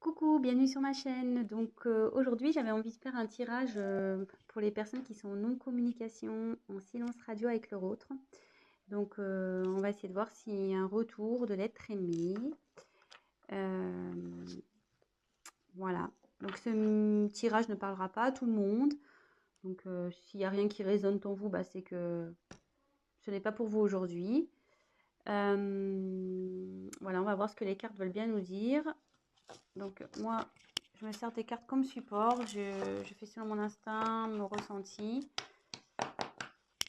Coucou, bienvenue sur ma chaîne. Donc aujourd'hui, j'avais envie de faire un tirage pour les personnes qui sont en non-communication, en silence radio avec leur autre. Donc on va essayer de voir s'il y a un retour de l'être aimé. Euh, voilà. Donc ce tirage ne parlera pas à tout le monde. Donc s'il n'y a rien qui résonne en vous, bah, c'est que ce n'est pas pour vous aujourd'hui. Voilà, on va voir ce que les cartes veulent bien nous dire. Donc moi, je me sers des cartes comme support. Je fais selon mon instinct, mon ressenti.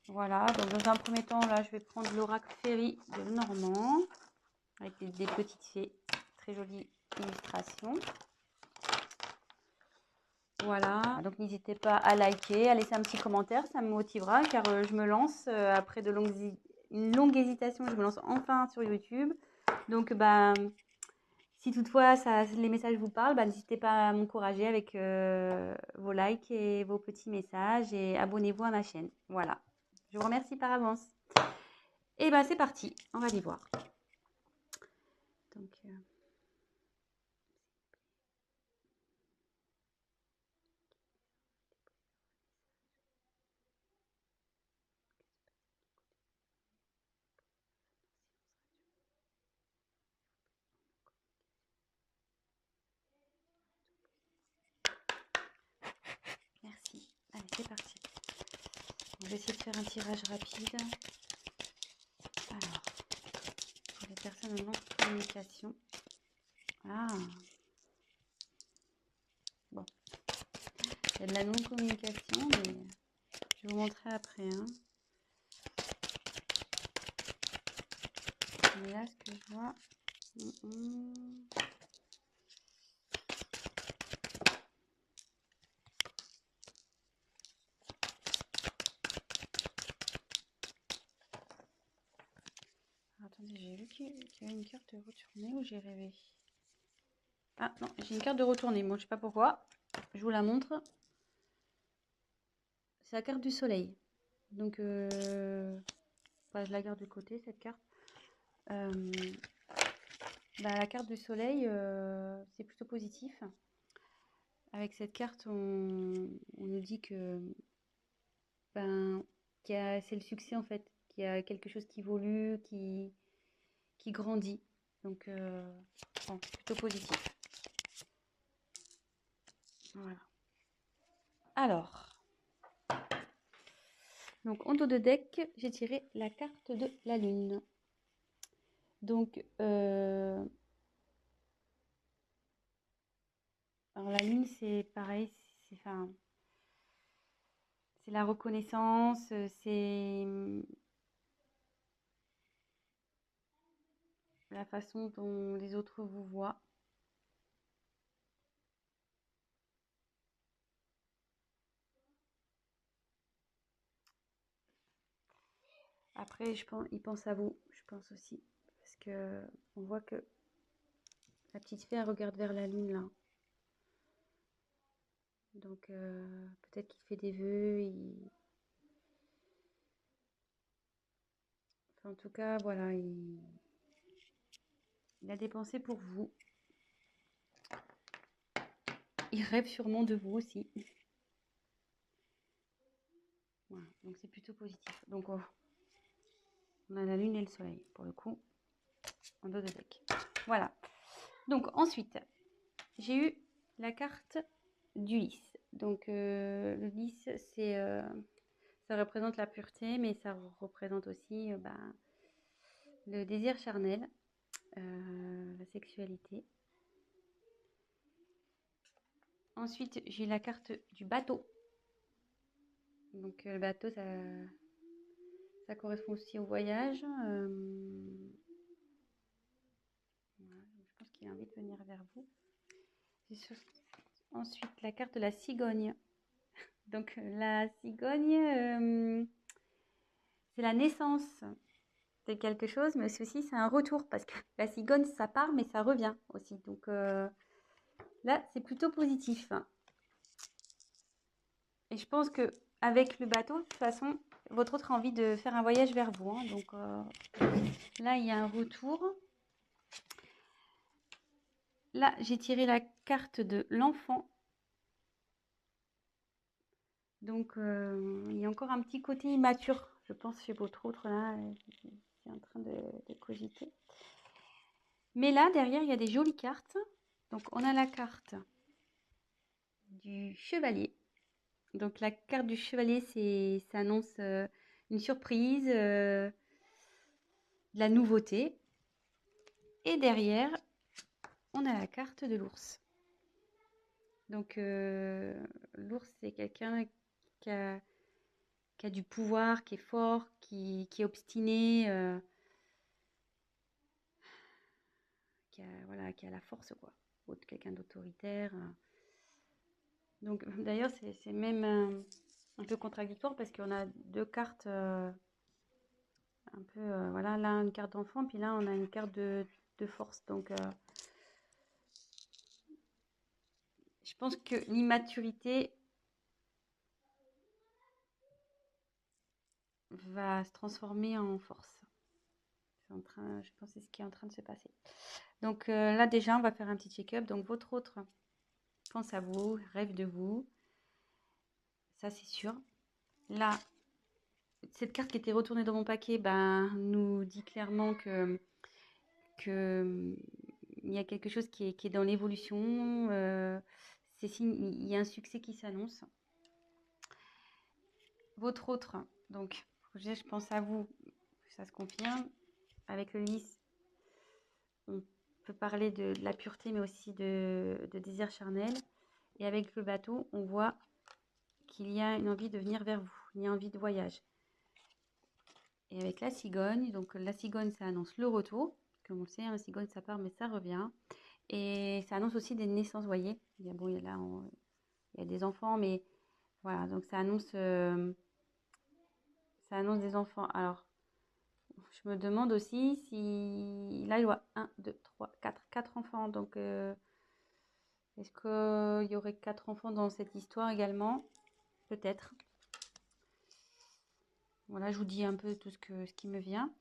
Voilà, donc dans un premier temps, là, je vais prendre l'oracle Féerie de Lenormand avec des petites fées. Très jolie illustration. Voilà, donc n'hésitez pas à liker, à laisser un petit commentaire, ça me motivera car je me lance après une longue hésitation, je me lance enfin sur YouTube. Donc, bah, si toutefois les messages vous parlent, bah, n'hésitez pas à m'encourager avec vos likes et vos petits messages et abonnez-vous à ma chaîne. Voilà, je vous remercie par avance. Et bah c'est parti, on va aller voir. Donc, merci. Allez, c'est parti. Je vais essayer de faire un tirage rapide. Alors, pour les personnes en non-communication. Ah, bon. Il y a de la non-communication, mais je vais vous montrer après. Hein. Mais là, ce que je vois... Attendez, j'ai vu qu'il y avait une carte de retournée ou j'ai rêvé? Ah non, j'ai une carte de retournée. Moi, je sais pas pourquoi. Je vous la montre. C'est la carte du soleil. Donc, bah, je la garde de côté, cette carte. Bah, la carte du soleil, c'est plutôt positif. Avec cette carte, on nous dit que ben, c'est le succès en fait, qu'il y a quelque chose qui évolue, qui grandit. Donc, bon, plutôt positif. Voilà. Alors, donc en dos de deck, j'ai tiré la carte de la lune. Donc, alors la lune, c'est pareil, c'est la reconnaissance, c'est la façon dont les autres vous voient. Après, ils pensent à vous, je pense aussi. Parce que on voit que la petite fée, elle regarde vers la lune, là. Donc, peut-être qu'il fait des vœux. Enfin, en tout cas, voilà, il a des pensées pour vous. Il rêve sûrement de vous aussi. Voilà, donc c'est plutôt positif. Donc, on a la lune et le soleil, pour le coup, en dos de deck. Voilà. Donc, ensuite, j'ai eu la carte du lys. Donc, le lys, ça représente la pureté, mais ça représente aussi le désir charnel, la sexualité. Ensuite, j'ai la carte du bateau. Donc, le bateau, ça correspond aussi au voyage. Voilà, je pense qu'il a envie de venir vers vous. Ensuite, la carte de la cigogne. Donc, la cigogne, c'est la naissance de quelque chose, mais aussi c'est un retour parce que la cigogne, ça part, mais ça revient aussi. Donc, là, c'est plutôt positif. Et je pense que avec le bateau, de toute façon, votre autre a envie de faire un voyage vers vous. Hein. Donc, là, il y a un retour. Là, j'ai tiré la carte de l'enfant. Donc, il y a encore un petit côté immature, je pense, chez votre autre, là, c'est en train de cogiter. Mais là, derrière, il y a des jolies cartes. Donc, on a la carte du chevalier. Donc, la carte du chevalier, ça annonce une surprise, de la nouveauté. Et derrière, on a la carte de l'ours. Donc, l'ours, c'est quelqu'un qui a du pouvoir, qui est fort, qui est obstiné, voilà, qui a la force, quoi. Quelqu'un d'autoritaire. Donc, d'ailleurs, c'est même un peu contradictoire parce qu'on a deux cartes un peu, voilà, là, une carte d'enfant, puis là, on a une carte de force. Donc, je pense que l'immaturité va se transformer en force. Je pense que c'est ce qui est en train de se passer. Donc là, déjà, on va faire un petit check-up. Donc, votre autre pense à vous, rêve de vous. Ça, c'est sûr. Là, cette carte qui était retournée dans mon paquet nous dit clairement que il y a quelque chose qui est dans l'évolution. Il y a un succès qui s'annonce. Votre autre, donc, je pense à vous, ça se confirme. Avec le lys, on peut parler de la pureté, mais aussi de désir charnel. Et avec le bateau, on voit qu'il y a une envie de venir vers vous, il y a envie de voyage. Et avec la cigogne, donc la cigogne, ça annonce le retour. Comme on le sait, la cigogne, ça part, mais ça revient. Et ça annonce aussi des naissances, vous voyez. Il y a des enfants, mais voilà, donc ça annonce des enfants. Alors, je me demande aussi si... Là, je vois 1, 2, 3, 4 enfants. Donc, est-ce qu'il y aurait 4 enfants dans cette histoire également? Peut-être. Voilà, je vous dis un peu tout ce qui me vient.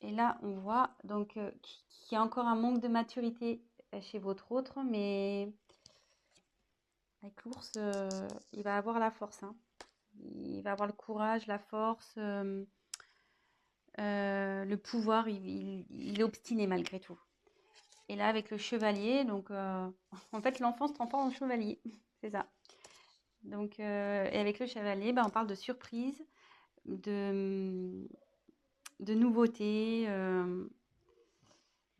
Et là, on voit donc qu'il y a encore un manque de maturité chez votre autre, mais avec l'ours, il va avoir la force, hein. Il va avoir le courage, la force, le pouvoir. Il est obstiné malgré tout. Et là, avec le chevalier, donc en fait, l'enfant se transforme en chevalier. C'est ça. Donc, et avec le chevalier, on parle de surprise, de nouveauté.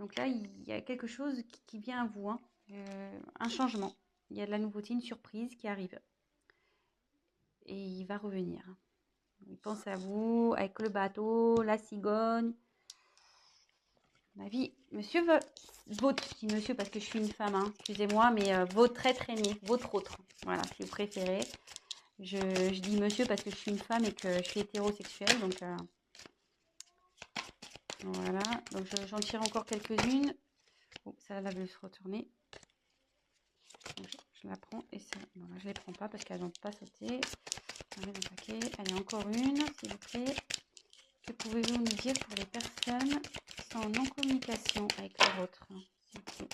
Donc là, il y a quelque chose qui vient à vous, hein. Un changement. Il y a de la nouveauté, une surprise qui arrive. Et il va revenir. Il pense à vous, avec le bateau, la cigogne. Ma vie, monsieur votre, je dis monsieur parce que je suis une femme, hein, excusez-moi, mais votre être aimé, votre autre. Voilà, si vous préférez. Je dis monsieur parce que je suis une femme et que je suis hétérosexuelle, donc voilà. Donc j'en tire encore quelques-unes. Bon, ça va se retourner. Donc, je la prends et ça, voilà, je ne les prends pas parce qu'elles n'ont pas sauté. On met dans le paquet. Allez, encore une, s'il vous plaît. Que pouvez-vous nous dire pour les personnes qui sont en non-communication avec leur autre, s'il vous plaît?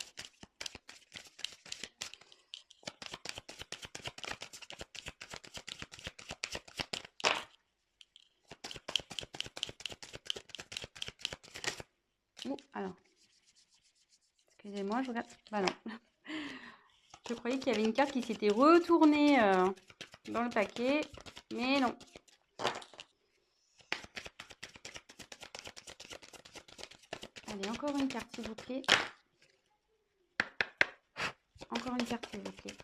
Alors, excusez-moi, je regarde. Bah non. Je croyais qu'il y avait une carte qui s'était retournée dans le paquet, mais non. Allez, encore une carte, s'il vous plaît. Encore une carte, s'il vous plaît.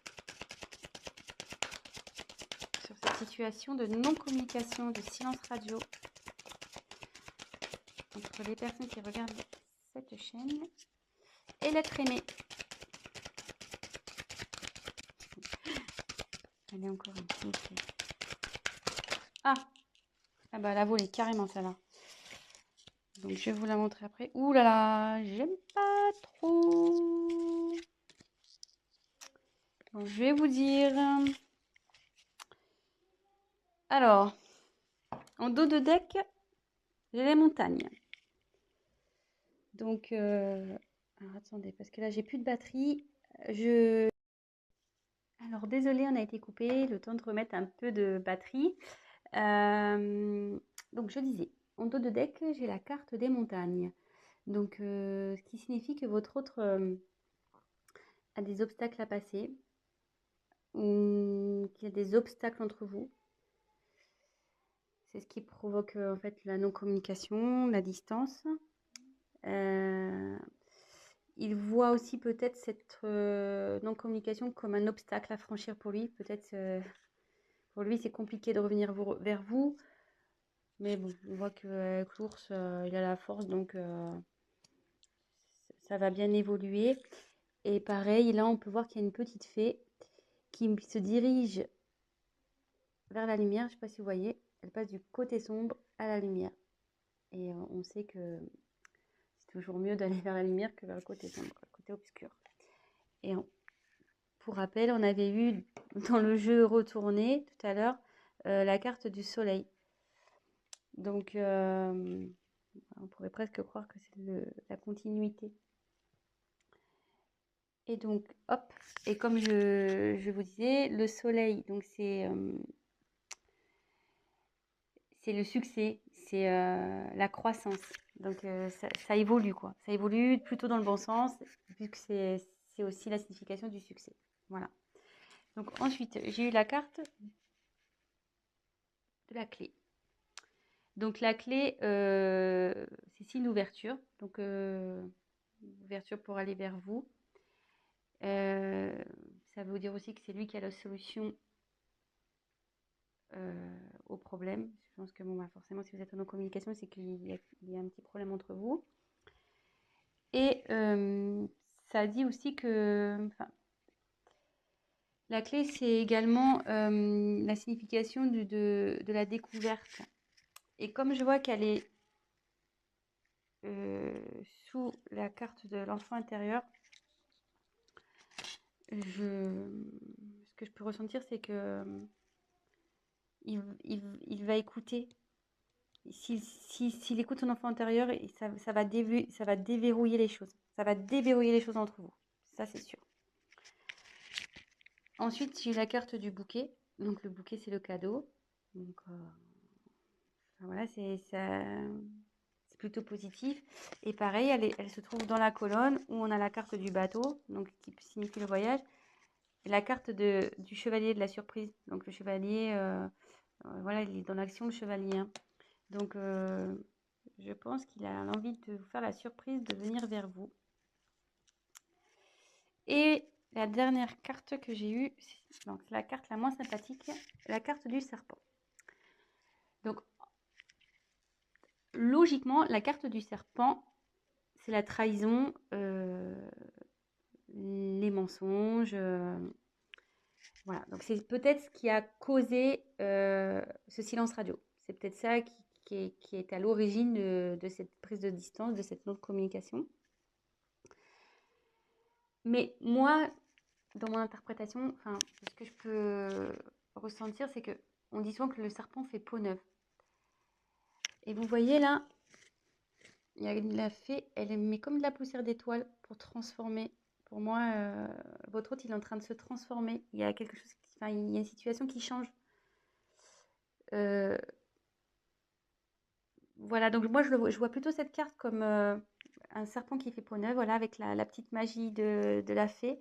Sur cette situation de non-communication, de silence radio entre les personnes qui regardent cette chaîne et l'être aimé. Allez, encore une, s'il vous plaît. Ah bah la volée, carrément, ça va. Donc, je vais vous la montrer après. Ouh là là, j'aime pas trop. Donc, je vais vous dire. Alors, en dos de deck, j'ai les montagnes. Donc, alors attendez, parce que là, j'ai plus de batterie. Alors, désolé, on a été coupé. Le temps de remettre un peu de batterie. Donc, je disais, en dos de deck, j'ai la carte des montagnes. Donc, ce qui signifie que votre autre a des obstacles à passer, ou qu'il y a des obstacles entre vous. C'est ce qui provoque en fait la non-communication, la distance. Il voit aussi peut-être cette non-communication comme un obstacle à franchir pour lui. Peut-être pour lui c'est compliqué de revenir vers vous. Mais bon, on voit qu'avec l'ours, il a la force, donc ça va bien évoluer. Et pareil, là on peut voir qu'il y a une petite fée qui se dirige vers la lumière. Je ne sais pas si vous voyez, elle passe du côté sombre à la lumière. Et on sait que c'est toujours mieux d'aller vers la lumière que vers le côté sombre, le côté obscur. Et pour rappel, on avait vu dans le jeu retourné tout à l'heure la carte du soleil. Donc, on pourrait presque croire que c'est la continuité. Et donc, hop, et comme je vous disais, le soleil, donc c'est le succès, c'est la croissance. Donc, ça évolue, quoi. Ça évolue plutôt dans le bon sens, puisque c'est aussi la signification du succès. Voilà. Donc, ensuite, j'ai eu la carte de la clé. Donc, la clé, c'est signe d'ouverture. Donc, ouverture pour aller vers vous. Ça veut dire aussi que c'est lui qui a la solution au problème. Je pense que bon, bah, forcément, si vous êtes en communication, c'est qu'il y a un petit problème entre vous. Et ça dit aussi que la clé, c'est également la signification de la découverte. Et comme je vois qu'elle est sous la carte de l'enfant intérieur, ce que je peux ressentir, c'est que il va écouter. S'il écoute son enfant intérieur, ça va déverrouiller les choses. Ça va déverrouiller les choses entre vous. Ça, c'est sûr. Ensuite, j'ai la carte du bouquet. Donc, le bouquet, c'est le cadeau. Donc, voilà, c'est plutôt positif. Et pareil, elle se trouve dans la colonne où on a la carte du bateau, donc qui signifie le voyage, et la carte du chevalier de la surprise. Donc, le chevalier, voilà, il est dans l'action, le chevalier. Hein. Donc, je pense qu'il a l'envie de vous faire la surprise de venir vers vous. Et la dernière carte que j'ai eue, donc la carte la moins sympathique, la carte du serpent. Donc, logiquement, la carte du serpent, c'est la trahison, les mensonges. Voilà, donc c'est peut-être ce qui a causé ce silence radio. C'est peut-être ça qui est à l'origine de cette prise de distance, de cette non-communication. Mais moi, dans mon interprétation, ce que je peux ressentir, c'est que on dit souvent que le serpent fait peau neuve. Et vous voyez là, il y a la fée, elle met comme de la poussière d'étoile pour transformer. Pour moi, votre hôte, il est en train de se transformer. Il y a quelque chose, il y a une situation qui change. Voilà, donc moi, je vois plutôt cette carte comme un serpent qui fait peau neuve, voilà, avec la petite magie de la fée.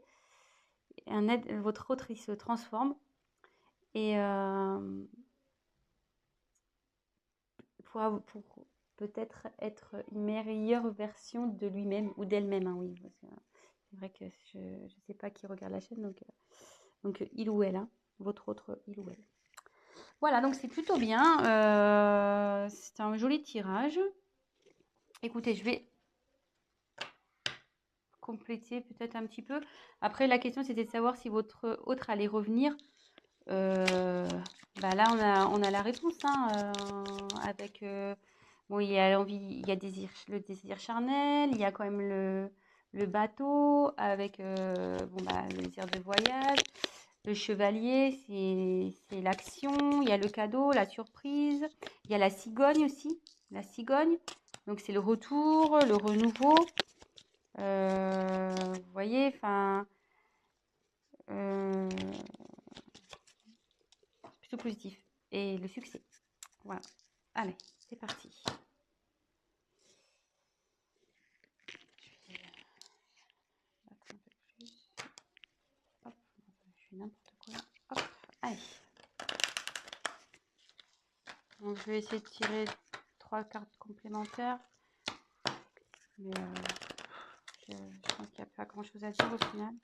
Votre autre, il se transforme. Et pour peut-être être une meilleure version de lui-même ou d'elle-même, hein, oui. Parce que c'est vrai que je ne sais pas qui regarde la chaîne, donc il ou elle, hein, votre autre il ou elle. Voilà, donc c'est plutôt bien. C'est un joli tirage. Écoutez, je vais compléter peut-être un petit peu. Après, la question, c'était de savoir si votre autre allait revenir. Là, on a la réponse, hein, avec... bon, il y a l'envie, il y a le désir charnel, il y a quand même le bateau, avec le désir de voyage. Le chevalier, c'est l'action. Il y a le cadeau, la surprise. Il y a la cigogne aussi. La cigogne. Donc, c'est le retour, le renouveau. voyez, enfin, plutôt positif. Et le succès. Voilà. Allez, c'est parti. Je vais battre un peu plus. Hop, je fais n'importe quoi. Hop, allez. Donc, je vais essayer de tirer 3 cartes complémentaires. Mais je pense qu'il n'y a pas grand chose à dire au final.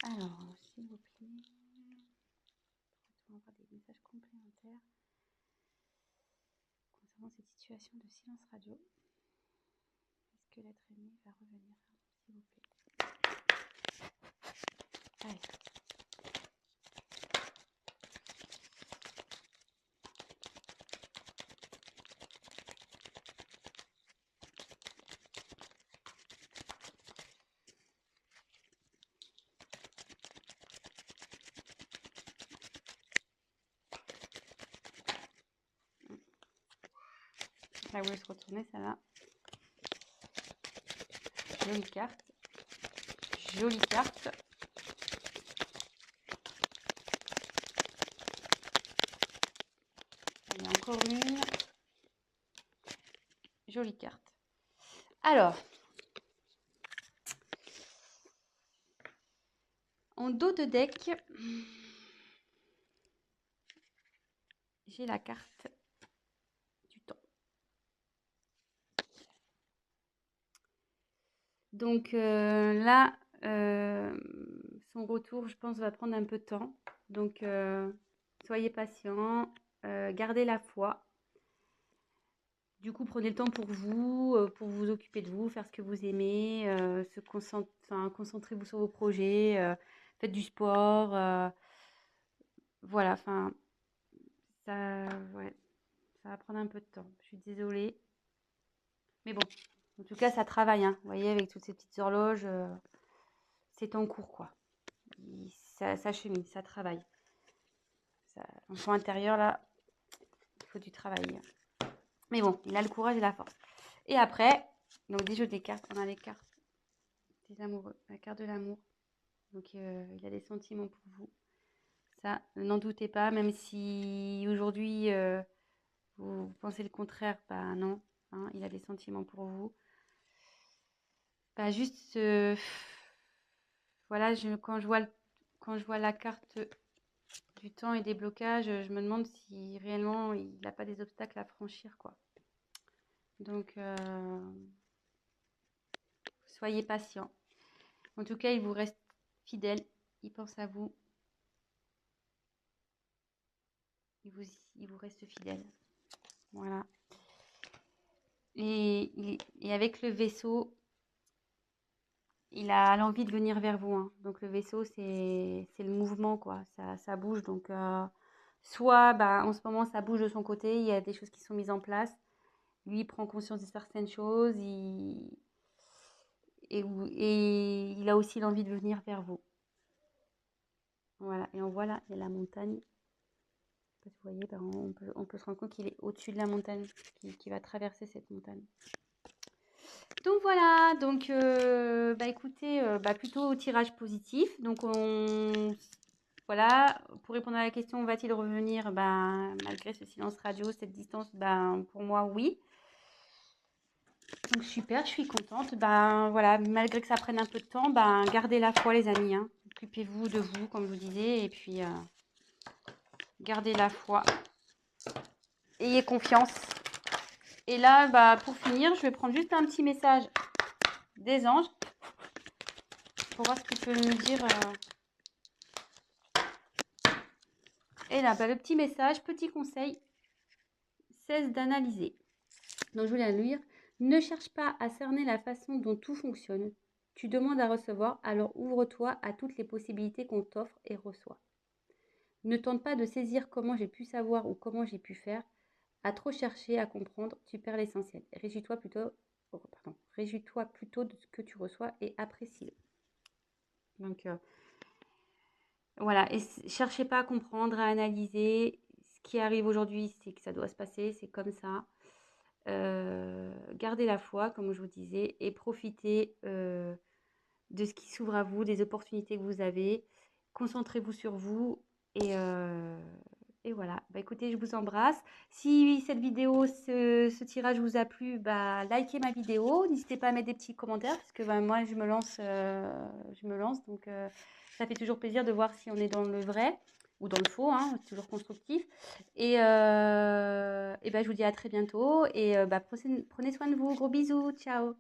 Alors, s'il vous plaît, on va avoir des messages complémentaires concernant cette situation de silence radio. Est-ce que l'être aimé va revenir, s'il vous plaît? Allez. Ça voulait se retourner, ça va. Jolie carte. Jolie carte. Il y a encore une. Jolie carte. Alors, en dos de deck, j'ai la carte du temps. Donc là, son retour, je pense, va prendre un peu de temps. Donc, soyez patient, gardez la foi. Du coup, prenez le temps pour vous occuper de vous, faire ce que vous aimez, concentrez-vous sur vos projets, faites du sport. Voilà, enfin, ouais, ça va prendre un peu de temps. Je suis désolée. Mais bon, en tout cas, ça travaille, hein. Vous voyez, avec toutes ces petites horloges, c'est en cours, quoi. Ça chemine, ça travaille. L'enfant intérieur, là, il faut du travail. Mais bon, il a le courage et la force. Et après, donc des jeux des cartes, on a les cartes des amoureux, la carte de l'amour. Donc il a des sentiments pour vous. Ça, n'en doutez pas, même si aujourd'hui vous pensez le contraire, bah non, hein, il a des sentiments pour vous. Bah juste, voilà, quand je vois la carte du temps et des blocages, je me demande si réellement il n'a pas des obstacles à franchir, quoi. Donc, soyez patient. En tout cas, il vous reste fidèle, il pense à vous, il vous reste fidèle. Voilà. Et avec le vaisseau, il a l'envie de venir vers vous, hein. Donc le vaisseau, c'est le mouvement, quoi. Ça bouge. Donc soit en ce moment, ça bouge de son côté, il y a des choses qui sont mises en place. Lui, il prend conscience de certaines choses. Et il a aussi l'envie de venir vers vous. Voilà. Et on voit là, il y a la montagne. Vous voyez, on peut se rendre compte qu'il est au-dessus de la montagne, qui va traverser cette montagne. Donc voilà, donc écoutez, plutôt tirage positif. Donc voilà, pour répondre à la question, va-t-il revenir malgré ce silence radio, cette distance, pour moi oui. Donc super, je suis contente. Voilà, malgré que ça prenne un peu de temps, gardez la foi les amis, hein. Occupez-vous de vous, comme je vous disais, et puis gardez la foi. Ayez confiance. Et là, pour finir, je vais prendre juste un petit message des anges pour voir ce qu'ils peuvent nous dire. Et là, le petit message, petit conseil, cesse d'analyser. Donc, je voulais la lire. Ne cherche pas à cerner la façon dont tout fonctionne. Tu demandes à recevoir, alors ouvre-toi à toutes les possibilités qu'on t'offre et reçois. Ne tente pas de saisir comment j'ai pu savoir ou comment j'ai pu faire. À trop chercher à comprendre, tu perds l'essentiel. Réjouis-toi plutôt de ce que tu reçois et apprécie-le. Donc, voilà, et cherchez pas à comprendre, à analyser. Ce qui arrive aujourd'hui, c'est que ça doit se passer, c'est comme ça. Gardez la foi, comme je vous disais, et profitez de ce qui s'ouvre à vous, des opportunités que vous avez. Concentrez-vous sur vous et voilà. Bah, écoutez, je vous embrasse. Si cette vidéo, ce tirage vous a plu, bah, likez ma vidéo. N'hésitez pas à mettre des petits commentaires parce que bah, moi, je me lance. Donc, ça fait toujours plaisir de voir si on est dans le vrai ou dans le faux, hein, c'est toujours constructif. Et bah, je vous dis à très bientôt. Et bah, prenez soin de vous. Gros bisous. Ciao.